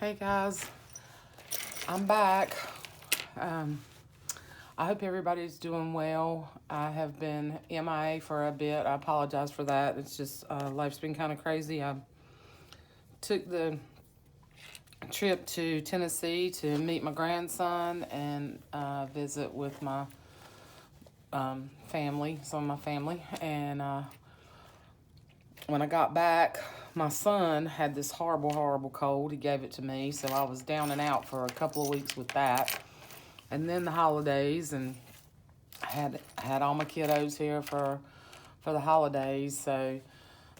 Hey guys, I'm back. I hope everybody's doing well. I have been MIA for a bit. I apologize for that. It's just life's been kind of crazy. I took the trip to Tennessee to meet my grandson and visit with my family, some of my family. And when I got back, my son had this horrible cold. He gave it to me, so I was down and out for a couple of weeks with that. And then the holidays, and I had all my kiddos here for the holidays, so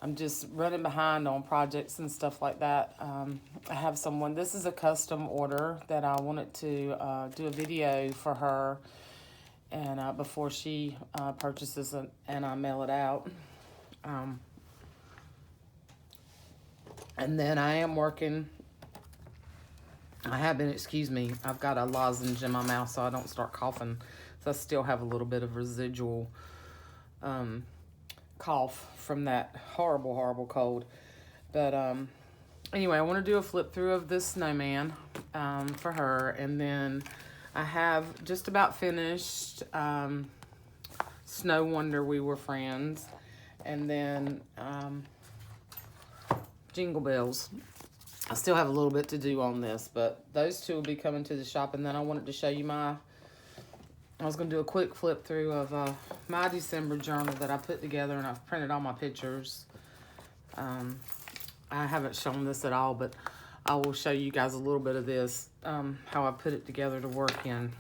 I'm just running behind on projects and stuff like that. I have someone, this is a custom order that I wanted to do a video for her, and before she purchases it and I mail it out. And then I am working. I have been, excuse me, I've got a lozenge in my mouth so I don't start coughing. So I still have a little bit of residual cough from that horrible cold. But anyway, I want to do a flip through of this snowman for her. And then I have just about finished Snow Wonder We Were Friends. And then Jingle Bells. I still have a little bit to do on this, but those two will be coming to the shop. And then I wanted to show you I was going to do a quick flip through of my December journal that I put together, and I've printed all my pictures. I haven't shown this at all, but I will show you guys a little bit of this, how I put it together to work in.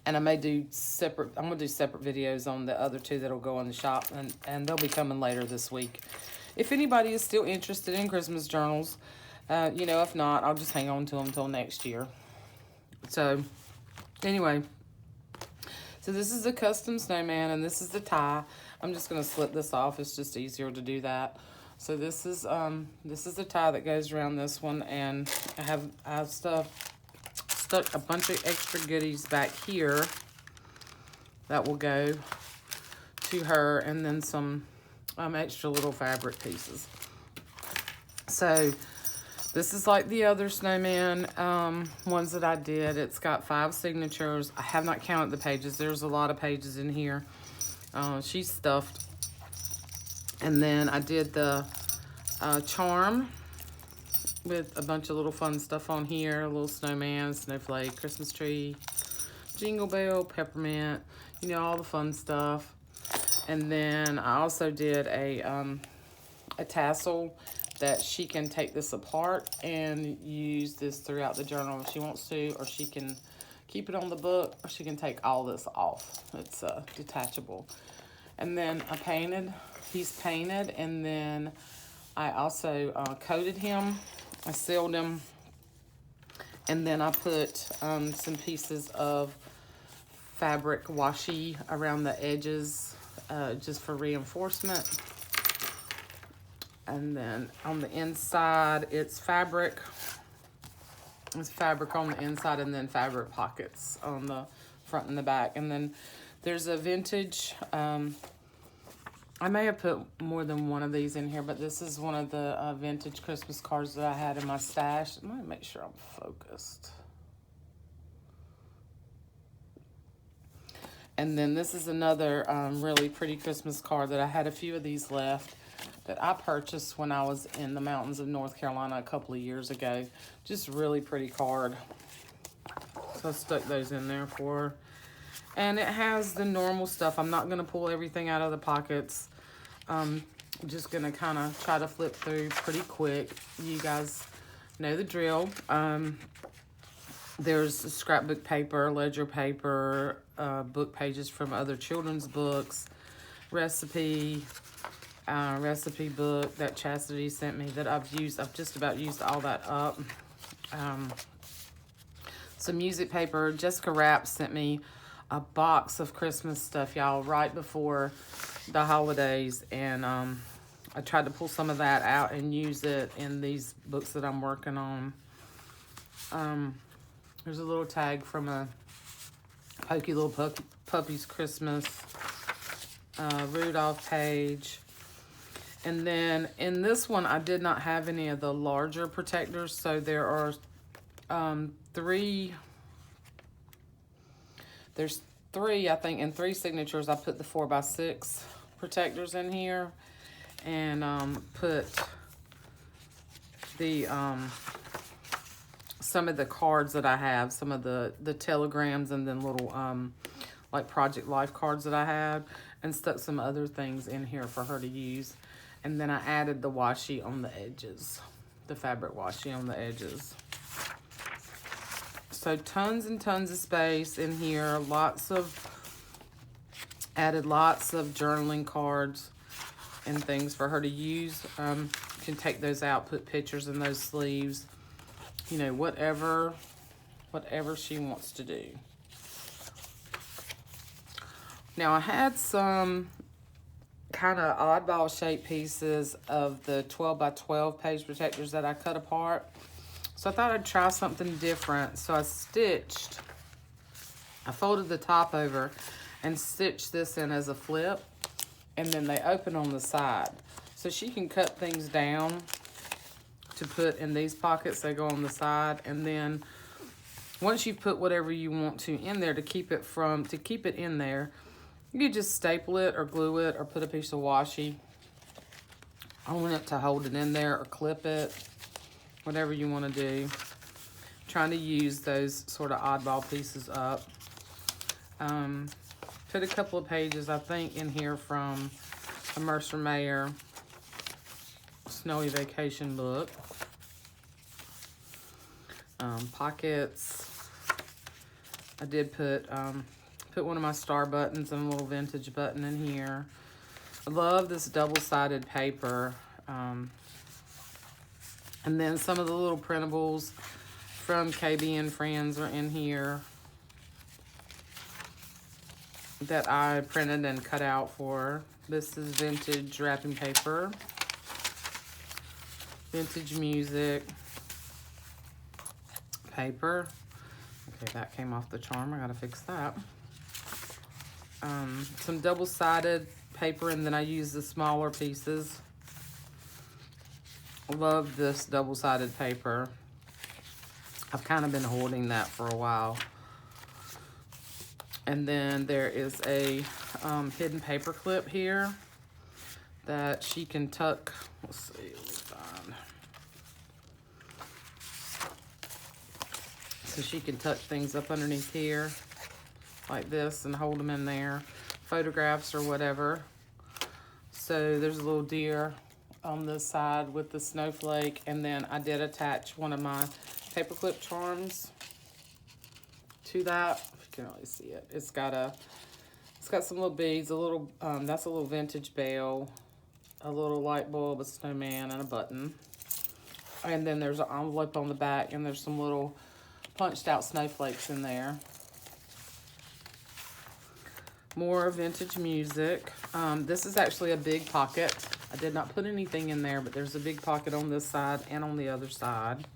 And I may do separate, I'm going to do separate videos on the other two that'll go in the shop, and they'll be coming later this week. If anybody is still interested in Christmas journals, if not, I'll just hang on to them until next year. So, anyway, so this is a custom snowman, and this is the tie. I'm just going to slip this off. It's just easier to do that. So this is the tie that goes around this one, and I've stuck a bunch of extra goodies back here that will go to her, and then some extra little fabric pieces. So this is like the other snowman ones that I did. It's got 5 signatures. I have not counted the pages. There's a lot of pages in here. She's stuffed. And then I did the charm with a bunch of little fun stuff on here. A little snowman, snowflake, Christmas tree, jingle bell, peppermint, all the fun stuff. And then I also did a tassel that she can take this apart and use this throughout the journal if she wants to, or she can keep it on the book, or she can take all this off. It's detachable. And then he's painted, and then I also coated him. I sealed him, and then I put some pieces of fabric washi around the edges, just for reinforcement. And then on the inside, it's fabric. It's fabric on the inside, and then fabric pockets on the front and the back. And then there's a vintage, I may have put more than one of these in here, but this is one of the vintage Christmas cards that I had in my stash. Let me make sure I'm focused. And then this is another really pretty Christmas card that I had a few of these left that I purchased when I was in the mountains of North Carolina a couple of years ago. Just really pretty card. So I stuck those in there for her. And it has the normal stuff. I'm not going to pull everything out of the pockets. I'm just going to kind of try to flip through pretty quick. You guys know the drill. There's scrapbook paper, ledger paper, book pages from other children's books, recipe book that Chastity sent me that I've used. I've just about used all that up. Some music paper. Jessica Rapp sent me a box of Christmas stuff, y'all, right before the holidays, and I tried to pull some of that out and use it in these books that I'm working on. There's a little tag from a Pokey Little Puppy's Christmas Rudolph page. And then in this one, I did not have any of the larger protectors. So there are there's three, I think, in 3 signatures. I put the 4x6 protectors in here, and put the some of the cards that I have, some of the telegrams, and then little like Project Life cards that I had, and stuck some other things in here for her to use. And then I added the washi on the edges, the fabric washi on the edges. So tons and tons of space in here. Added lots of journaling cards and things for her to use. You can take those out, put pictures in those sleeves. You know, whatever she wants to do. Now I had some kind of oddball shaped pieces of the 12x12 page protectors that I cut apart. So I thought I'd try something different. So I folded the top over and stitched this in as a flip, and then they open on the side. So she can cut things down to put in these pockets. They go on the side, and then once you've put whatever you want to in there to keep it in there, you just staple it or glue it or put a piece of washi on it to hold it in there, or clip it, whatever you want to do. Trying to use those sort of oddball pieces up. Put a couple of pages, I think, in here from a Mercer Mayer Snowy Vacation book. Pockets. I did put one of my star buttons and a little vintage button in here. I love this double-sided paper. And then some of the little printables from KB and Friends are in here that I printed and cut out for her. This is vintage wrapping paper. Vintage music. Paper. Okay, that came off the charm. I gotta fix that. Some double-sided paper, and then I use the smaller pieces. Love this double-sided paper. I've kind of been hoarding that for a while. And then there is a hidden paper clip here that she can tuck. Let's see, let me find. So she can tuck things up underneath here like this and hold them in there. Photographs or whatever. So there's a little deer on this side with the snowflake, and then I did attach one of my paperclip charms to that. If you can really see it, it's got some little beads, a little that's a little vintage bell, a little light bulb, a snowman, and a button. And then there's an envelope on the back, and there's some little punched out snowflakes in there. More vintage music. This is actually a big pocket. I did not put anything in there, but there's a big pocket on this side and on the other side.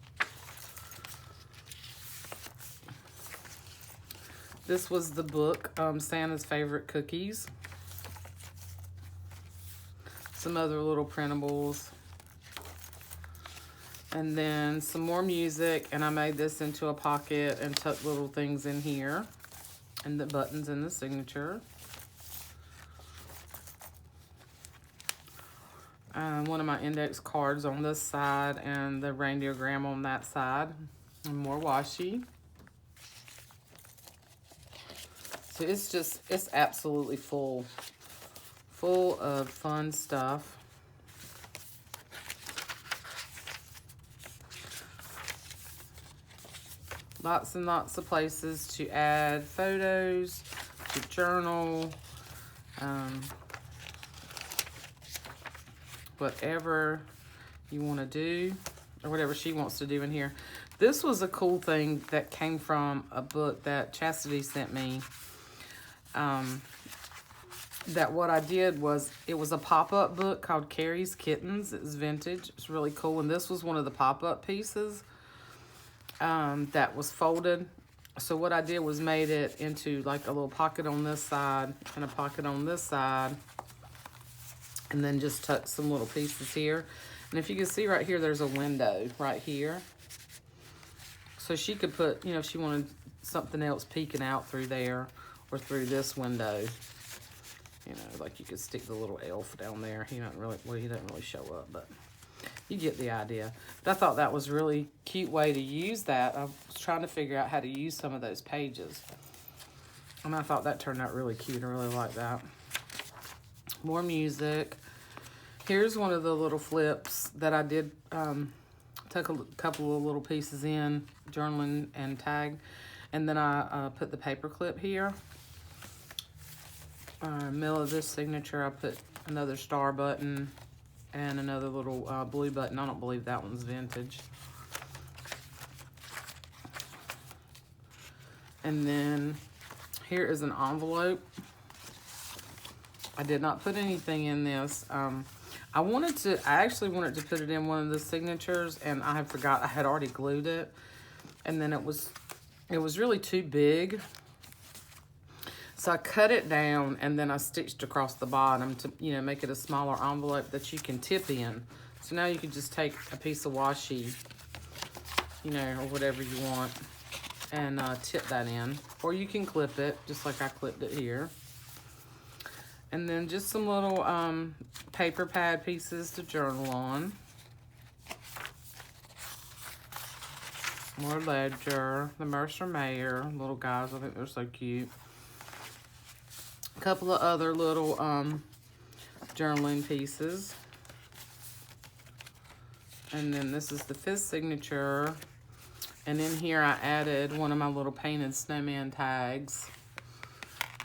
This was the book, Santa's Favorite Cookies. Some other little printables. And then some more music, and I made this into a pocket and tucked little things in here. And the buttons and the signature. One of my index cards on this side, and the reindeergram on that side. And more washi. So it's absolutely full of fun stuff. Lots and lots of places to add photos, to journal, whatever you want to do, or whatever she wants to do in here. This was a cool thing that came from a book that Chastity sent me. That what I did was, it was a pop-up book called Carrie's Kittens. It was vintage. It's really cool. And this was one of the pop-up pieces that was folded. So what I did was made it into like a little pocket on this side and a pocket on this side. And then just tuck some little pieces here. And if you can see right here, there's a window right here. So she could put, you know, if she wanted something else peeking out through there or through this window, you know, like you could stick the little elf down there. He doesn't really, well, he doesn't really show up, but you get the idea. But I thought that was a really cute way to use that. I was trying to figure out how to use some of those pages. And I thought that turned out really cute. I really like that. More music. Here's one of the little flips that I did took a couple of little pieces in, journaling and tag. And then I put the paper clip here. Middle of this signature, I put another star button and another little blue button. I don't believe that one's vintage. And then here is an envelope. I did not put anything in this. I actually wanted to put it in one of the signatures, and I forgot I had already glued it. And then it was really too big. So I cut it down, and then I stitched across the bottom to, you know, make it a smaller envelope that you can tip in. So now you can just take a piece of washi, you know, or whatever you want, and tip that in. Or you can clip it, just like I clipped it here. And then just some little paper pad pieces to journal on. More ledger, the Mercer Mayer little guys. I think they're so cute. A couple of other little journaling pieces. And then this is the 5th signature. And in here I added one of my little painted snowman tags.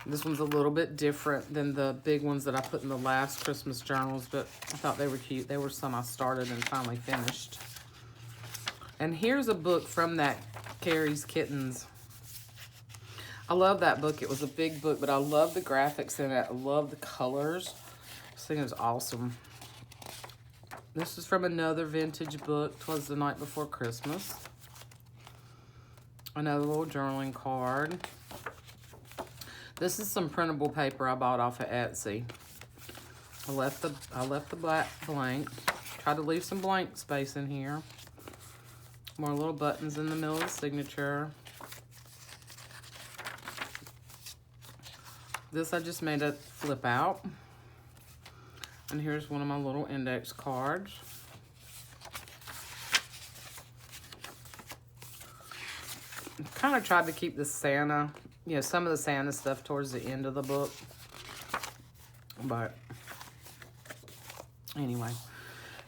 This one's a little bit different than the big ones that I put in the last Christmas journals, but I thought they were cute. They were some I started and finally finished. And here's a book from that, Carrie's Kittens. I love that book. It was a big book, but I love the graphics in it. I love the colors. This thing is awesome. This is from another vintage book, 'Twas the Night Before Christmas. Another little journaling card. This is some printable paper I bought off of Etsy. I left the black blank. Tried to leave some blank space in here. More little buttons in the middle of the signature. This I just made a flip out. And here's one of my little index cards. Kind of tried to keep the Santa, you know, some of the Santa stuff towards the end of the book. But anyway.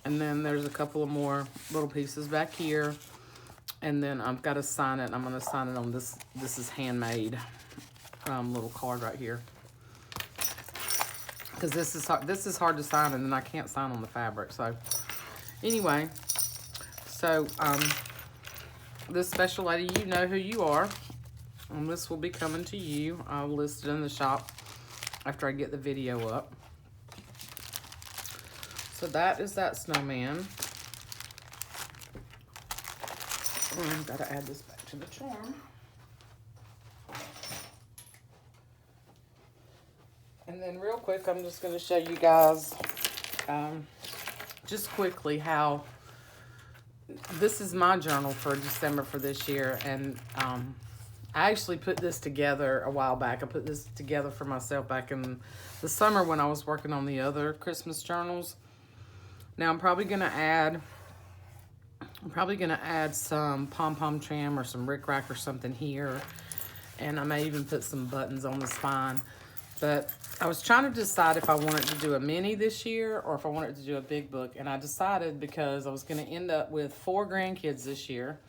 And then there's a couple of more little pieces back here. And then I've got to sign it. I'm going to sign it on this. This is handmade little card right here. Because this is hard to sign, and then I can't sign on the fabric. So anyway, so this special lady, you know who you are. And this will be coming to you. I'll list it in the shop after I get the video up. So that is that snowman. I've got to add this back to the charm. And then real quick, I'm just going to show you guys just quickly how this is my journal for December for this year. And I actually put this together a while back. I put this together for myself back in the summer when I was working on the other Christmas journals. Now I'm probably going to add some pom-pom trim or some rickrack or something here. And I may even put some buttons on the spine. But I was trying to decide if I wanted to do a mini this year or if I wanted to do a big book. And I decided because I was going to end up with 4 grandkids this year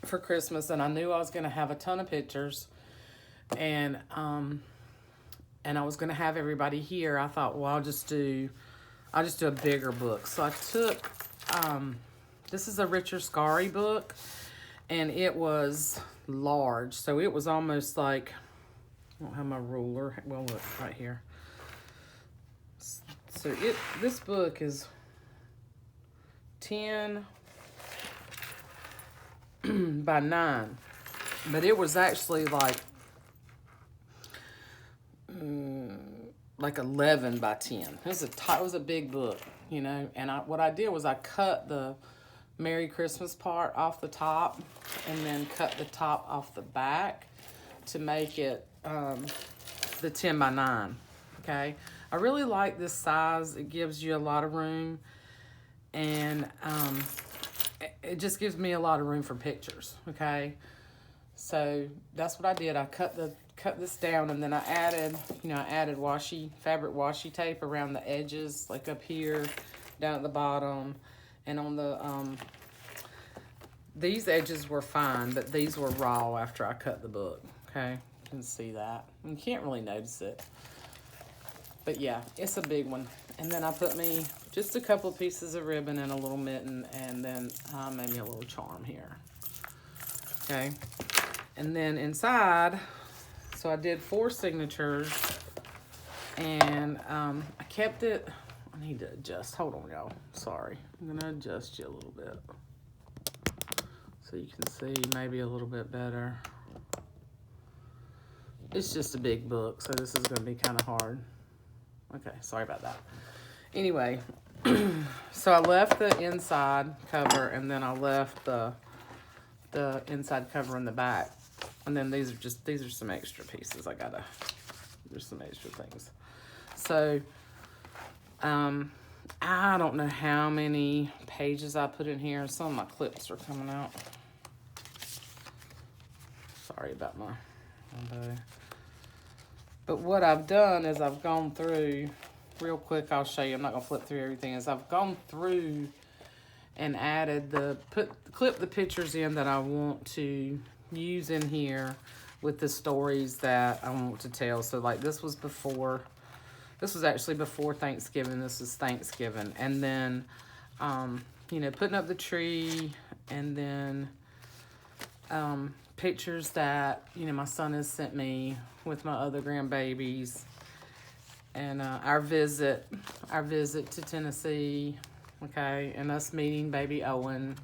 for Christmas. And I knew I was going to have a ton of pictures. And I was going to have everybody here. I thought, well, I'll just do a bigger book. So I took, this is a Richard Scarry book. And it was large. So it was almost like, I don't have my ruler. Well, look, right here. So this book is 10 by 9. But it was actually like like 11 by 10. It was a big book, you know. And what I did was I cut the Merry Christmas part off the top and then cut the top off the back to make it the 10 by 9, okay? I really like this size. It gives you a lot of room, and it just gives me a lot of room for pictures, okay? So that's what I did. I cut this down, and then I added, fabric washi tape around the edges, like up here, down at the bottom, and on the, these edges were fine, but these were raw after I cut the book, okay? You can see that. You can't really notice it. But yeah, it's a big one. And then I put me just a couple of pieces of ribbon and a little mitten, and then maybe a little charm here, okay? And then inside, so I did 4 signatures, and I kept it. I need to adjust. Hold on, y'all. Sorry. I'm going to adjust you a little bit so you can see maybe a little bit better. It's just a big book, so this is going to be kind of hard. Okay, sorry about that. Anyway, so I left the inside cover, and then I left the inside cover in the back. And then these are some extra pieces. There's some extra things. So, I don't know how many pages I put in here. Some of my clips are coming out. Sorry about my bow. But what I've done is I've gone through, real quick, I'll show you. I'm not going to flip through everything. I've gone through and added clip the pictures in that I want to use in here with the stories that I want to tell. So like this was actually before Thanksgiving. This is Thanksgiving. And then, putting up the tree, and then pictures that, my son has sent me with my other grandbabies, and our visit to Tennessee, okay, and us meeting baby Owen.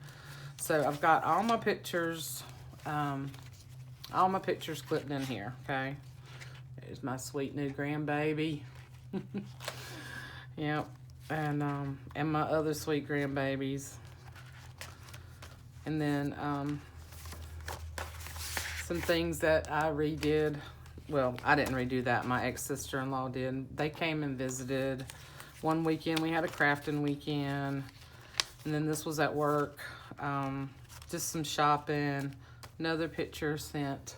So I've got all my pictures clipped in here, okay. There's my sweet new grandbaby. Yep, and my other sweet grandbabies, and then some things that I redid. Well, I didn't redo that. My ex-sister-in-law did. They came and visited one weekend. We had a crafting weekend. And then this was at work. Just some shopping. Another picture sent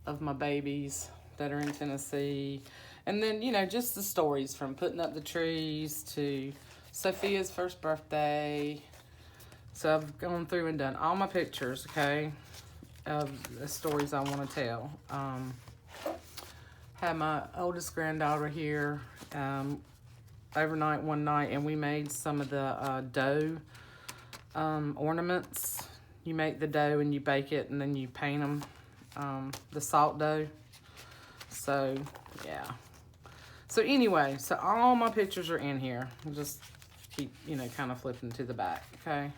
of my babies that are in Tennessee. And then, just the stories from putting up the trees to Sophia's first birthday. So I've gone through and done all my pictures, okay, of the stories I want to tell. Had my oldest granddaughter here overnight one night, and we made some of the dough ornaments. You make the dough and you bake it, and then you paint them, the salt dough. So, yeah. So anyway, so all my pictures are in here. I'll just keep, kind of flipping to the back, okay?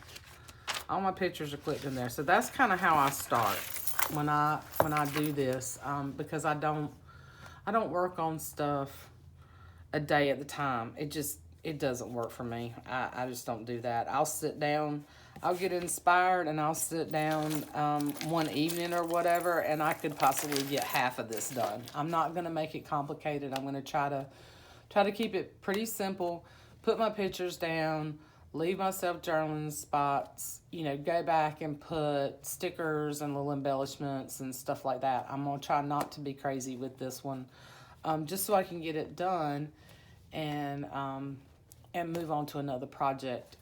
All my pictures are clipped in there. So that's kind of how I start when I do this, because I don't work on stuff a day at a time. It doesn't work for me. I just don't do that. I'll sit down, I'll get inspired, and I'll sit down one evening or whatever, and I could possibly get half of this done. I'm not going to make it complicated. I'm going to try to keep it pretty simple, put my pictures down, leave myself journaling spots, go back and put stickers and little embellishments and stuff like that. I'm going to try not to be crazy with this one, just so I can get it done and move on to another project.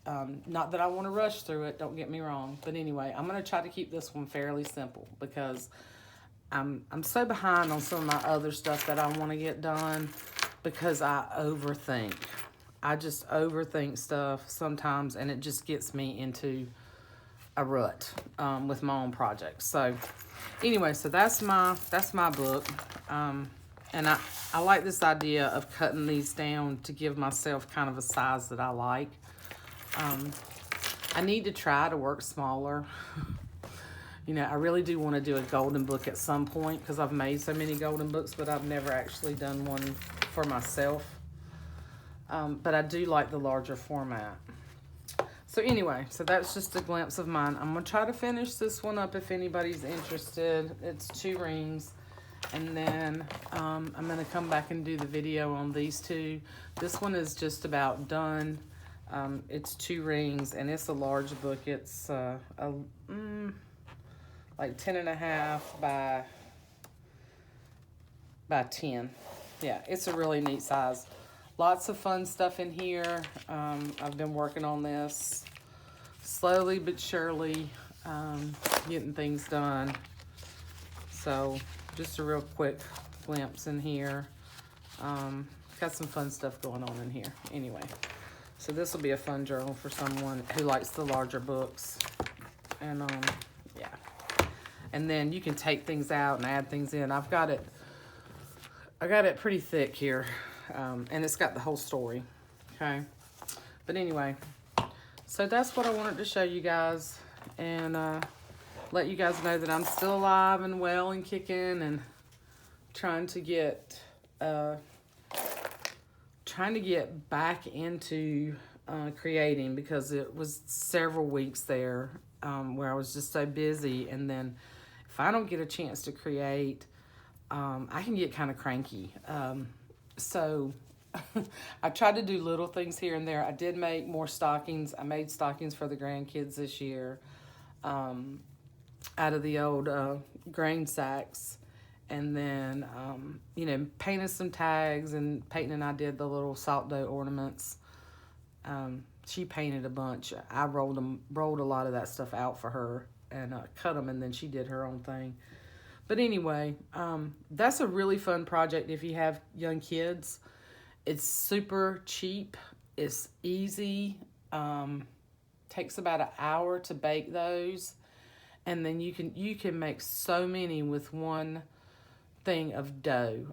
Not that I want to rush through it, don't get me wrong. But anyway, I'm going to try to keep this one fairly simple because I'm so behind on some of my other stuff that I want to get done because I overthink. I just overthink stuff sometimes, and it just gets me into a rut with my own projects. So anyway, so that's my book. And I like this idea of cutting these down to give myself kind of a size that I like. I need to try to work smaller. I really do want to do a golden book at some point because I've made so many golden books, but I've never actually done one for myself. But I do like the larger format. So anyway, so that's just a glimpse of mine. I'm going to try to finish this one up if anybody's interested. It's 2 rings. And then I'm going to come back and do the video on these 2. This one is just about done. It's 2 rings, and it's a large book. It's like 10.5 by 10. Yeah, it's a really neat size. Lots of fun stuff in here. I've been working on this slowly but surely, getting things done. So just a real quick glimpse in here. Got some fun stuff going on in here. Anyway, so this will be a fun journal for someone who likes the larger books. And yeah. And then you can take things out and add things in. I got it pretty thick here. And it's got the whole story, okay? But anyway, so that's what I wanted to show you guys, and let you guys know that I'm still alive and well and kicking, and trying to get back into creating, because it was several weeks there where I was just so busy, and then if I don't get a chance to create, I can get kind of cranky. So I tried to do little things here and there. I did make more stockings. I made stockings for the grandkids this year out of the old grain sacks. And then, you know, painted some tags, and Peyton and I did the little salt dough ornaments. She painted a bunch. I rolled a lot of that stuff out for her and cut them, and then she did her own thing. But anyway, that's a really fun project if you have young kids. It's super cheap. It's easy. Takes about an hour to bake those. And then you can make so many with one thing of dough.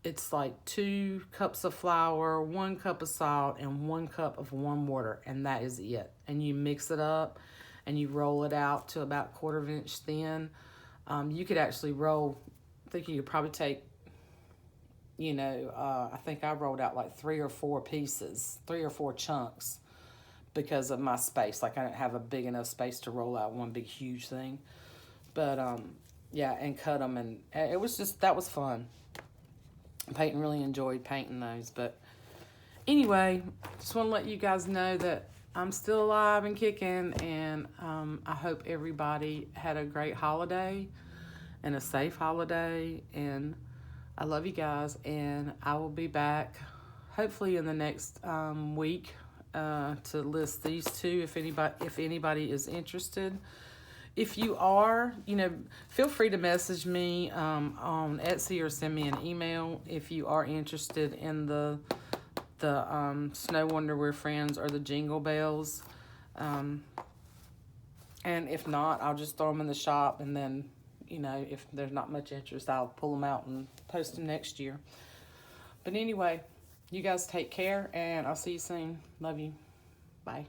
It's like 2 cups of flour, 1 cup of salt, and 1 cup of warm water. And that is it. And you mix it up and you roll it out to about 1/4 inch thin. You could actually roll, I think you could probably take, you know, I think I rolled out like 3 or 4 pieces, 3 or 4 chunks, because of my space. Like I didn't have a big enough space to roll out one big huge thing. But yeah, and cut them, and it was just, that was fun. Peyton really enjoyed painting those. But anyway, just want to let you guys know that I'm still alive and kicking, and I hope everybody had a great holiday and a safe holiday, and I love you guys, and I will be back hopefully in the next week to list these 2 if anybody is interested. If you are, you know, feel free to message me on Etsy or send me an email if you are interested in the Snow Wonder We're Friends or the Jingle Bells. And if not, I'll just throw them in the shop, and then, you know, if there's not much interest, I'll pull them out and post them next year. But anyway, you guys take care, and I'll see you soon. Love you. Bye.